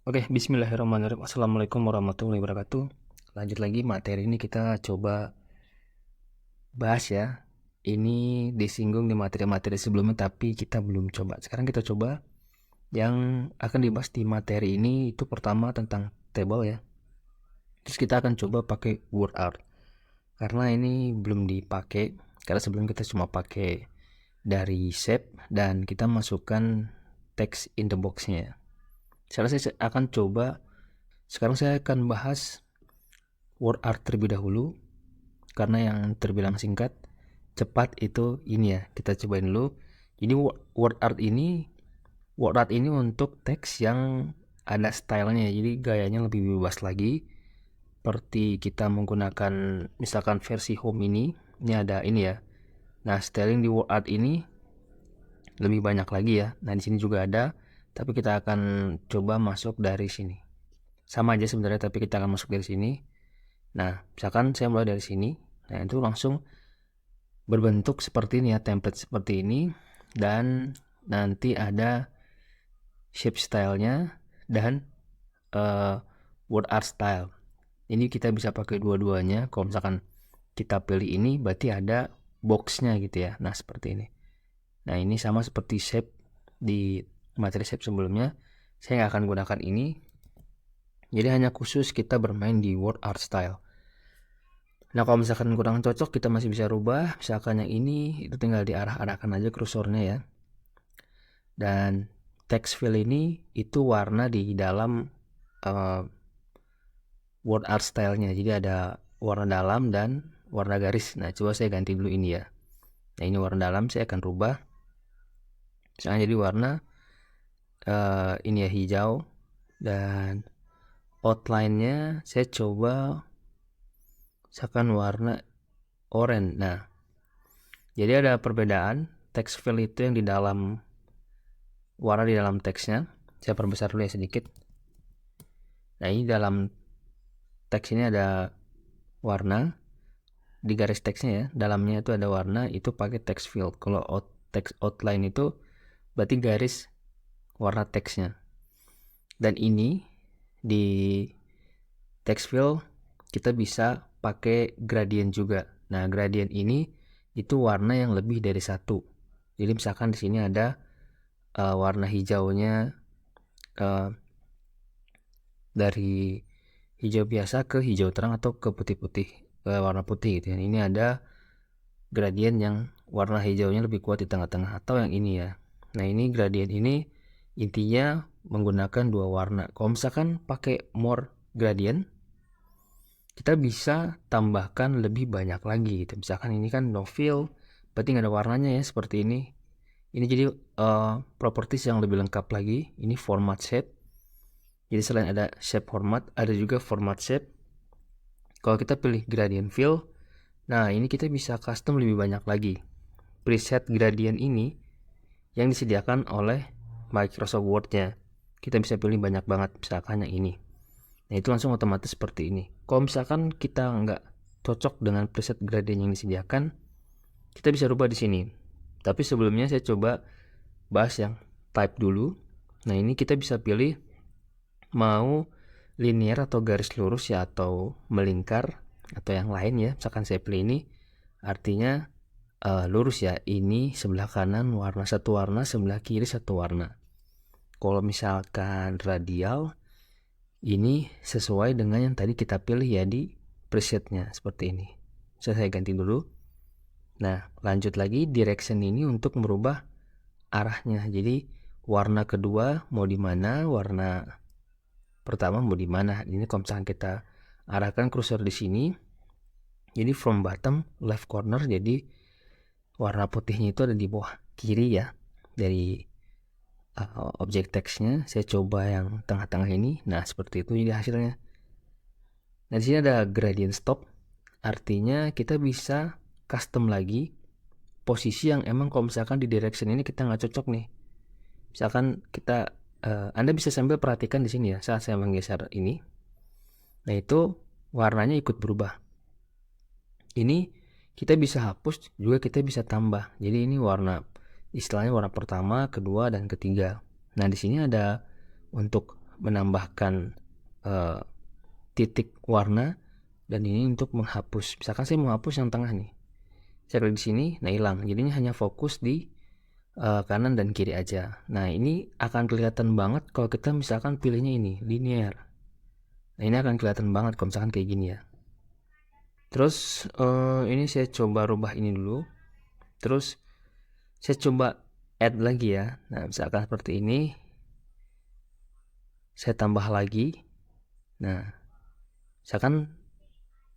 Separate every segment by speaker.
Speaker 1: Oke, bismillahirrahmanirrahim. Assalamualaikum warahmatullahi wabarakatuh. Lanjut lagi materi ini kita coba bahas ya. Ini disinggung di materi-materi sebelumnya tapi kita belum coba. Sekarang kita coba yang akan dibahas di materi ini itu pertama tentang table ya. Terus kita akan coba pakai word art. Karena ini belum dipakai karena sebelum kita cuma pakai dari shape dan kita masukkan text in the box-nya. Sekarang saya akan coba. Sekarang saya akan bahas word art terlebih dahulu karena yang terbilang singkat cepat itu ini ya, kita cobain dulu. Jadi word art ini untuk teks yang ada stylenya, jadi gayanya lebih bebas lagi, seperti kita menggunakan misalkan versi home ini ada ini ya. Nah, styling di word art ini lebih banyak lagi ya. Nah, di sini juga ada, tapi kita akan coba masuk dari sini. Sama aja sebenarnya, tapi kita akan masuk dari sini. Nah, misalkan saya mulai dari sini. Nah, itu langsung berbentuk seperti ini ya, template seperti ini, dan nanti ada shape stylenya dan word art style. Ini kita bisa pakai dua-duanya. Kalau misalkan kita pilih ini berarti ada boxnya gitu ya. Nah, seperti ini. Nah, ini sama seperti shape di materi shape sebelumnya. Saya nggak akan gunakan ini, jadi hanya khusus kita bermain di word art style. Nah, kalau misalkan kurang cocok kita masih bisa rubah. Misalkan yang ini itu tinggal diarah-arahkan aja kursornya ya. Dan text fill ini itu warna di dalam word art stylenya. Jadi ada warna dalam dan warna garis. Nah, coba saya ganti dulu ini ya. Nah, ini warna dalam saya akan rubah. Misalnya jadi warna ini ya, hijau. Dan outline-nya saya coba misalkan warna oranye. Nah, jadi ada perbedaan text fill itu yang di dalam warna di dalam teksnya. Saya perbesar dulu ya sedikit. Nah, ini dalam teks ini ada warna di garis teksnya ya, dalamnya itu ada warna, itu pakai text fill. Kalau text outline itu berarti garis warna teksnya. Dan ini di text fill kita bisa pakai gradient juga. Nah, gradient ini itu warna yang lebih dari satu. Jadi misalkan di sini ada warna hijaunya dari hijau biasa ke hijau terang atau ke putih-putih, warna putih gitu ya. Ini ada gradient yang warna hijaunya lebih kuat di tengah-tengah, atau yang ini ya. Nah, ini gradient ini intinya menggunakan dua warna. Kalau misalkan pakai more gradient, kita bisa tambahkan lebih banyak lagi gitu. Misalkan ini kan no fill, berarti nggak ada warnanya ya, seperti ini. Ini jadi properties yang lebih lengkap lagi. Ini format shape. Jadi selain ada shape format, ada juga format shape. Kalau kita pilih gradient fill, nah ini kita bisa custom lebih banyak lagi. Preset gradient ini yang disediakan oleh Microsoft Word-nya. Kita bisa pilih banyak banget, misalkan yang ini. Nah, itu langsung otomatis seperti ini. Kalau misalkan kita nggak cocok dengan preset gradient yang disediakan, kita bisa rubah di sini. Tapi sebelumnya saya coba bahas yang type dulu. Nah, ini kita bisa pilih mau linear atau garis lurus ya, atau melingkar atau yang lain ya. Misalkan saya pilih ini, artinya lurus ya. Ini sebelah kanan warna satu warna, sebelah kiri satu warna. Kalau misalkan radial, ini sesuai dengan yang tadi kita pilih ya di presetnya, seperti ini. Saya ganti dulu. Nah, lanjut lagi, direction ini untuk merubah arahnya. Jadi warna kedua mau di mana, warna pertama mau di mana. Ini kalau misalkan kita arahkan cursor di sini, jadi from bottom left corner, jadi warna putihnya itu ada di bawah kiri ya dari objek teksnya. Saya coba yang tengah-tengah ini. Nah, seperti itu jadi hasilnya. Nah, di sini ada gradient stop, artinya kita bisa custom lagi posisi yang emang kalau misalkan di direction ini kita nggak cocok nih. Misalkan kita Anda bisa sambil perhatikan di sini ya, saat saya menggeser ini. Nah, itu warnanya ikut berubah. Ini kita bisa hapus, juga kita bisa tambah. Jadi ini istilahnya warna pertama, kedua, dan ketiga. Nah, di sini ada untuk menambahkan titik warna, dan ini untuk menghapus. Misalkan saya mau hapus yang tengah nih, saya klik di sini, nah hilang. Jadinya hanya fokus di kanan dan kiri aja. Nah ini akan kelihatan banget kalau kita misalkan pilihnya ini linear. Nah ini akan kelihatan banget kalau misalkan kayak gini ya. Terus ini saya coba rubah ini dulu. Terus saya coba add lagi ya. Nah misalkan seperti ini, saya tambah lagi. Nah misalkan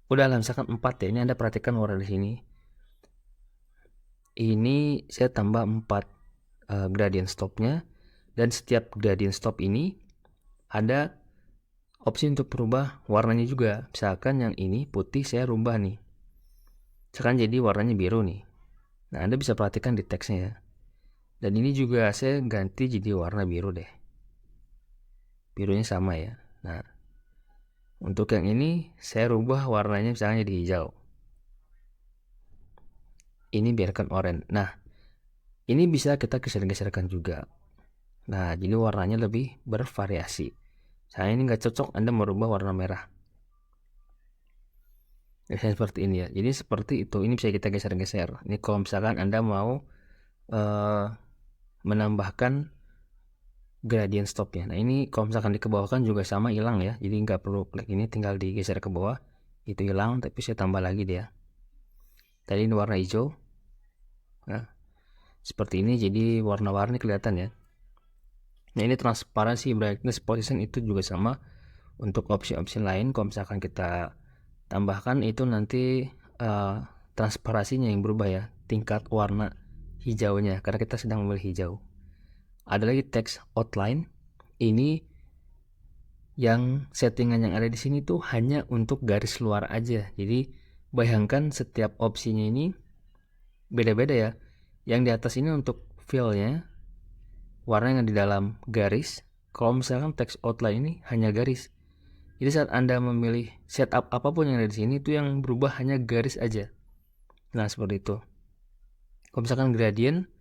Speaker 1: udah lah, misalkan 4 ya. Ini Anda perhatikan warna di sini. Ini saya tambah 4 gradient stopnya, dan setiap gradient stop ini ada opsi untuk berubah warnanya juga. Misalkan yang ini putih, saya rubah nih, misalkan jadi warnanya biru nih. Nah Anda bisa perhatikan di teksnya ya. Dan ini juga saya ganti jadi warna biru deh, birunya sama ya. Nah untuk yang ini saya rubah warnanya misalnya jadi hijau, ini biarkan oranye. Nah ini bisa kita geser-geserkan juga. Nah jadi warnanya lebih bervariasi. Saya ini nggak cocok Anda merubah warna merah, misalnya seperti ini ya. Jadi seperti itu, ini bisa kita geser-geser. Ini kalau misalkan Anda mau menambahkan gradient stopnya. Nah ini kalau misalkan dikebawahkan juga sama, hilang ya. Jadi nggak perlu klik ini, tinggal digeser ke bawah, itu hilang. Tapi saya tambah lagi dia. Tadi ini warna hijau. Nah seperti ini, jadi warna-warni kelihatan ya. Nah ini transparansi, brightness, position itu juga sama. Untuk opsi-opsi lain kalau misalkan kita tambahkan itu nanti transparansinya yang berubah ya, tingkat warna hijaunya, karena kita sedang memilih hijau. Ada lagi text outline. Ini yang settingan yang ada di sini tuh hanya untuk garis luar aja. Jadi bayangkan setiap opsinya ini beda-beda ya. Yang di atas ini untuk fillnya, warna yang di dalam garis. Kalau misalkan text outline ini hanya garis. Jadi saat Anda memilih setup apapun yang ada di sini, itu yang berubah hanya garis aja. Nah seperti itu. Kalau misalkan gradient,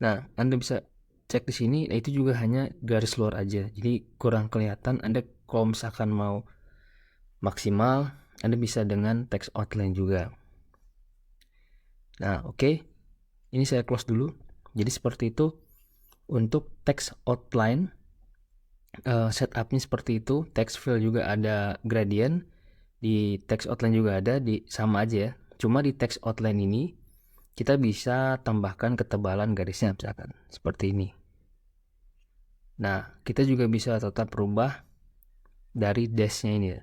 Speaker 1: nah Anda bisa cek di sini. Nah itu juga hanya garis luar aja, jadi kurang kelihatan. Anda kalau misalkan mau maksimal, Anda bisa dengan text outline juga. Nah oke. Ini saya close dulu. Jadi seperti itu untuk text outline. Setupnya seperti itu. Text fill juga ada gradient, di text outline juga ada, sama aja ya. Cuma di text outline ini kita bisa tambahkan ketebalan garisnya, misalkan seperti ini. Nah kita juga bisa tetap rubah dari dashnya ini ya,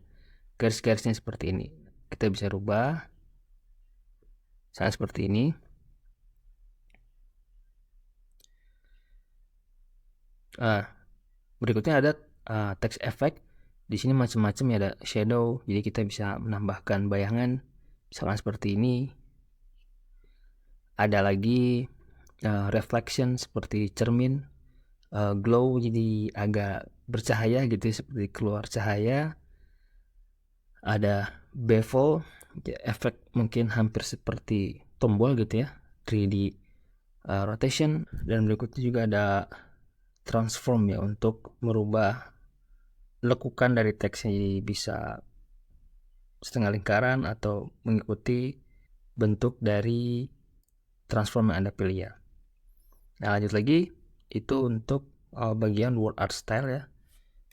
Speaker 1: garis-garisnya seperti ini kita bisa rubah misalnya seperti ini. Berikutnya ada text effect. Di sini macam-macam ya, ada shadow, jadi kita bisa menambahkan bayangan misalkan seperti ini. Ada lagi reflection seperti cermin, glow jadi agak bercahaya gitu seperti keluar cahaya. Ada bevel, efek mungkin hampir seperti tombol gitu ya, 3D rotation. Dan berikutnya juga ada transform ya, untuk merubah lekukan dari teksnya jadi bisa setengah lingkaran atau mengikuti bentuk dari transform yang Anda pilih ya. Nah lanjut lagi, itu untuk bagian word art style ya.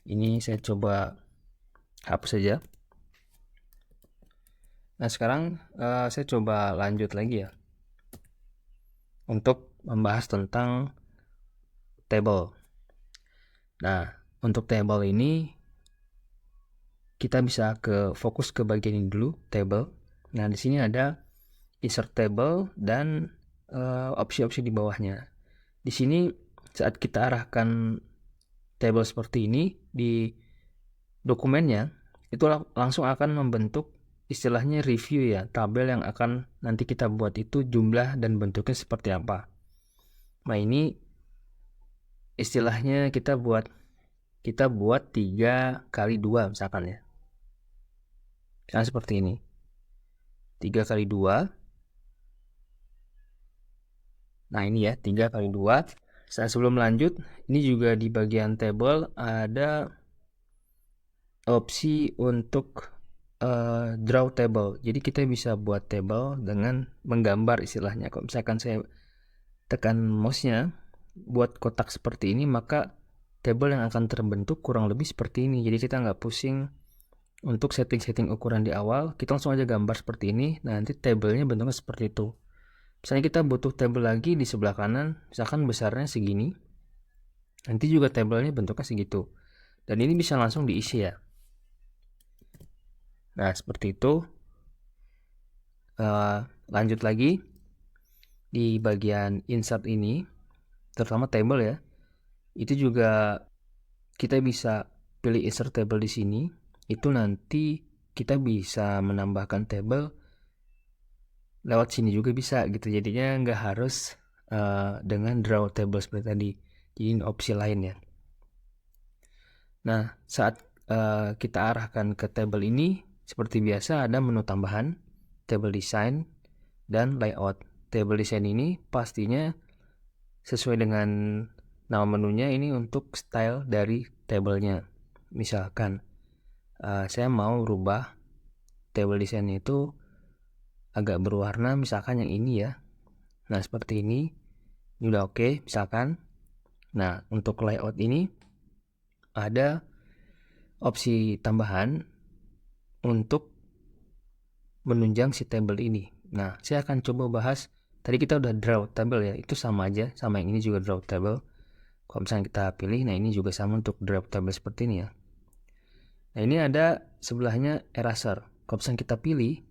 Speaker 1: Ini saya coba hapus saja. Nah sekarang saya coba lanjut lagi ya, untuk membahas tentang table. Nah untuk table ini kita bisa fokus ke bagian ini dulu, table. Nah di sini ada insert table dan opsi-opsi di bawahnya. Di sini saat kita arahkan table seperti ini di dokumennya, itu langsung akan membentuk istilahnya review ya, tabel yang akan nanti kita buat itu jumlah dan bentuknya seperti apa. Nah ini istilahnya kita buat 3x2 misalkan ya. Misalkan seperti ini, 3x2. Nah ini ya, 3x2. Sebelum lanjut, ini juga di bagian table ada opsi untuk draw table. Jadi kita bisa buat table dengan menggambar istilahnya. Kalau misalkan saya tekan mouse-nya buat kotak seperti ini, maka table yang akan terbentuk kurang lebih seperti ini. Jadi kita nggak pusing untuk setting-setting ukuran di awal, kita langsung aja gambar seperti ini. Nah, nanti tablenya bentuknya seperti itu. Misalnya kita butuh table lagi di sebelah kanan, misalkan besarnya segini, nanti juga tablenya bentuknya segitu. Dan ini bisa langsung diisi ya. Nah, seperti itu. Lanjut lagi di bagian insert ini, terutama table ya, itu juga kita bisa pilih insert table di sini. Itu nanti kita bisa menambahkan table lewat sini juga bisa gitu. Jadinya nggak harus dengan draw table seperti tadi. Jadi ini opsi lain ya. Nah, saat kita arahkan ke table ini, seperti biasa ada menu tambahan, table design, dan layout. Table design ini pastinya sesuai dengan nama menunya, ini untuk style dari tablenya. Misalkan saya mau rubah table design itu agak berwarna, misalkan yang ini ya. Nah, seperti ini udah oke misalkan. Nah, untuk layout ini ada opsi tambahan untuk menunjang si table ini. Nah, saya akan coba bahas. Tadi kita udah draw table ya, itu sama aja sama yang ini juga draw table. Kalau misalnya kita pilih, nah ini juga sama untuk draw table seperti ini ya. Nah, ini ada sebelahnya eraser. Kalau misalnya kita pilih,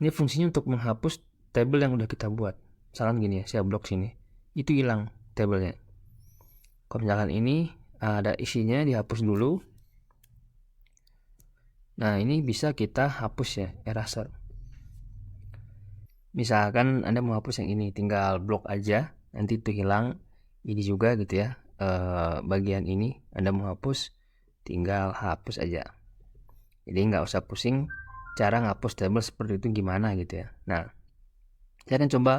Speaker 1: ini fungsinya untuk menghapus table yang udah kita buat. Misalkan gini ya, saya blok sini, itu hilang tablenya. Kalau misalkan ini ada isinya, dihapus dulu. Nah, ini bisa kita hapus ya, eraser. Misalkan Anda mau hapus yang ini, tinggal blok aja, nanti itu hilang. Ini juga gitu ya, bagian ini Anda mau hapus, tinggal hapus aja. Jadi nggak usah pusing cara ngapus table seperti itu gimana gitu ya. Nah, saya akan coba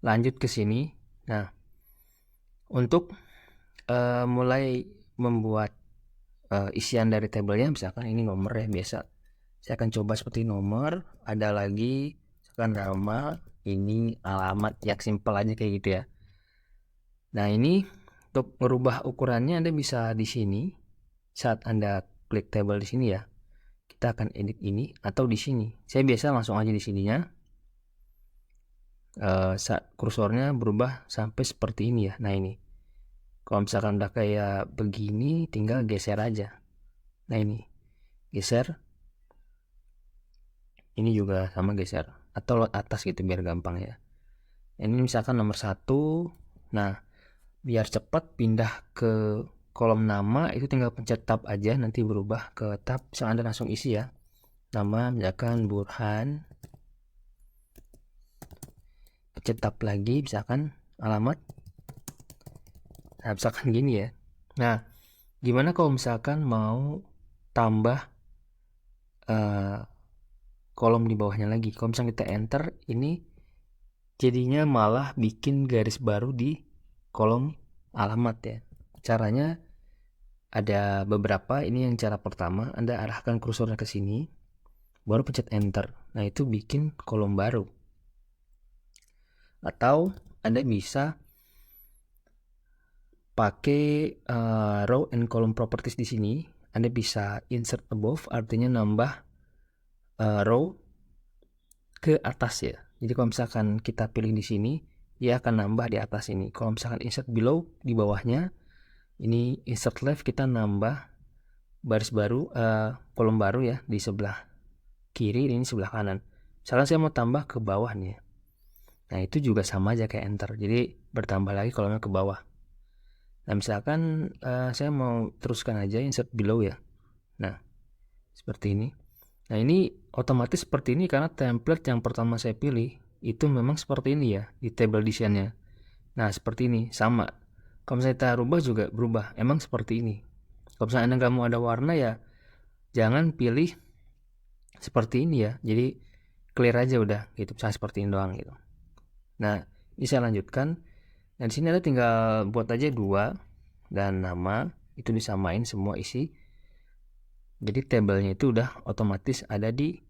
Speaker 1: lanjut ke sini. Nah, untuk mulai membuat isian dari tablenya, misalkan ini nomor ya biasa. Saya akan coba seperti nomor, ada lagi misalkan nama, ini alamat, yang simple aja kayak gitu ya. Nah, ini untuk merubah ukurannya Anda bisa di sini. Saat Anda klik table di sini ya, kita akan edit ini, atau di sini. Saya biasa langsung aja di sininya. Saat kursornya berubah sampai seperti ini ya. Nah, ini. Kalau misalkan udah kayak begini, tinggal geser aja. Nah, ini. Geser. Ini juga sama geser. Atau lewat atas gitu biar gampang ya. Ini misalkan nomor 1. Nah, biar cepat pindah ke kolom nama, itu tinggal pencet tab aja, nanti berubah ke tab. Misalkan Anda langsung isi ya. Nama misalkan Burhan. Pencet tab lagi, misalkan alamat. Nah, misalkan gini ya. Nah, gimana kalau misalkan mau tambah kolom di bawahnya lagi? Kalau misalnya kita enter, ini jadinya malah bikin garis baru di kolom alamat ya. Caranya ada beberapa. Ini yang cara pertama, Anda arahkan kursornya ke sini, baru pencet enter. Nah, itu bikin kolom baru. Atau Anda bisa pakai row and column properties di sini. Anda bisa insert above, artinya nambah row ke atas ya. Jadi kalau misalkan kita pilih di sini, dia akan nambah di atas ini. Kalau misalkan insert below, di bawahnya, ini insert left, kita nambah baris baru, kolom baru ya, di sebelah kiri, ini sebelah kanan. Misalkan saya mau tambah ke bawah nih. Nah, itu juga sama aja kayak enter. Jadi bertambah lagi kolomnya ke bawah. Nah, misalkan saya mau teruskan aja insert below ya. Nah, seperti ini. Nah, ini otomatis seperti ini karena template yang pertama saya pilih itu memang seperti ini ya di table design-nya. Nah, seperti ini sama. Kalau misalnya kita rubah juga berubah. Emang seperti ini. Kalau misalnya Anda nggak mau ada warna ya jangan pilih seperti ini ya. Jadi clear aja udah gitu. Misalnya seperti ini doang gitu. Nah, ini saya lanjutkan. Nah di sini ada tinggal buat aja 2 dan nama, itu disamain semua isi. Jadi tabelnya itu udah otomatis ada di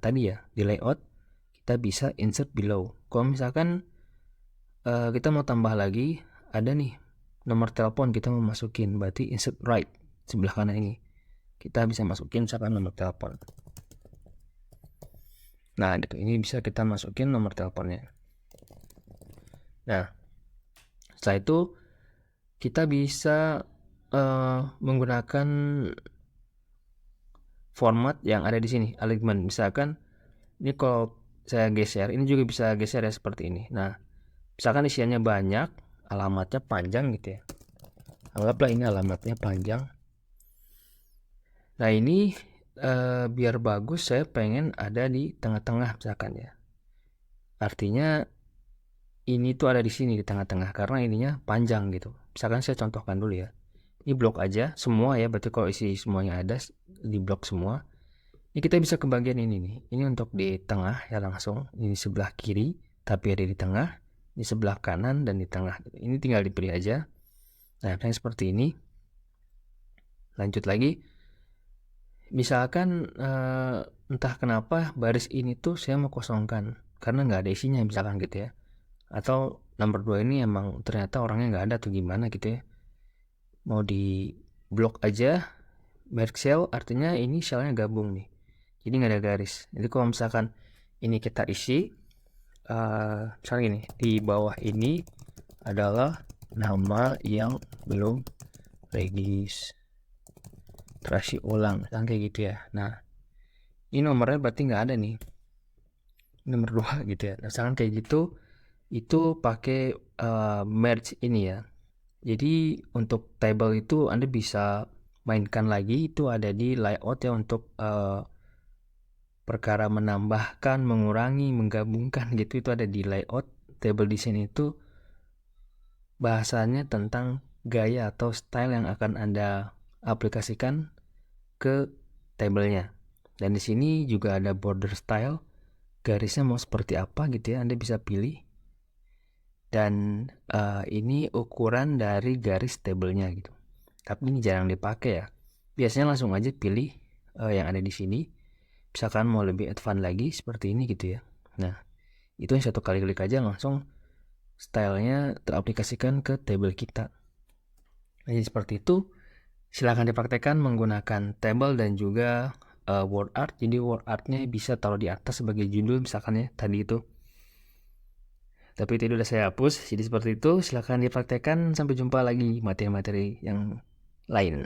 Speaker 1: tadi ya, di layout. Kita bisa insert below. Kalau misalkan kita mau tambah lagi, ada nih nomor telepon kita mau masukin, berarti insert right sebelah kanan ini. Kita bisa masukin misalkan nomor telepon. Nah, ini bisa kita masukin nomor teleponnya. Nah, setelah itu kita bisa menggunakan format yang ada di sini, alignment. Misalkan ini kalau saya geser, ini juga bisa geser ya seperti ini. Nah, misalkan isiannya banyak, alamatnya panjang gitu ya. Anggaplah ini alamatnya panjang. Nah, ini biar bagus saya pengen ada di tengah-tengah misalkan ya. Artinya ini tuh ada di sini di tengah-tengah karena ininya panjang gitu. Misalkan saya contohkan dulu ya. Ini blok aja semua ya, berarti kalau isi semuanya ada di blok semua. Ini kita bisa ke bagian ini nih. Ini untuk di tengah ya langsung. Ini sebelah kiri tapi ada di tengah, di sebelah kanan dan di tengah. Ini tinggal dipilih aja. Nah, yang seperti ini. Lanjut lagi. Misalkan entah kenapa baris ini tuh saya mau kosongkan karena nggak ada isinya misalkan gitu ya, atau nomor 2 ini emang ternyata orangnya nggak ada tuh gimana gitu ya, mau di blok aja. Merge cell artinya ini shellnya gabung nih, jadi nggak ada garis. Jadi kalau misalkan ini kita isi misalnya gini, di bawah ini adalah nama yang belum registrasi ulang, kayak gitu ya. Nah, ini nomornya berarti nggak ada nih, nomor 2 gitu ya. Nah, misalkan kayak gitu, itu pakai merge ini ya. Jadi untuk table itu Anda bisa mainkan lagi, itu ada di layout ya, untuk perkara menambahkan, mengurangi, menggabungkan gitu, itu ada di layout. Table design itu bahasanya tentang gaya atau style yang akan Anda aplikasikan ke tablenya. Dan di sini juga ada border style, garisnya mau seperti apa gitu ya, Anda bisa pilih. Dan ini ukuran dari garis tablenya gitu. Tapi ini jarang dipakai ya. Biasanya langsung aja pilih yang ada di sini. Misalkan mau lebih advance lagi seperti ini gitu ya. Nah, itu yang satu kali klik aja langsung stylenya teraplikasikan ke table kita. Nah, jadi seperti itu. Silahkan dipraktekkan menggunakan table dan juga word art. Jadi word artnya bisa taruh di atas sebagai judul misalkan ya tadi itu. Tapi itu udah saya hapus. Jadi seperti itu. Silahkan dipraktekkan. Sampai jumpa lagi materi-materi yang lain.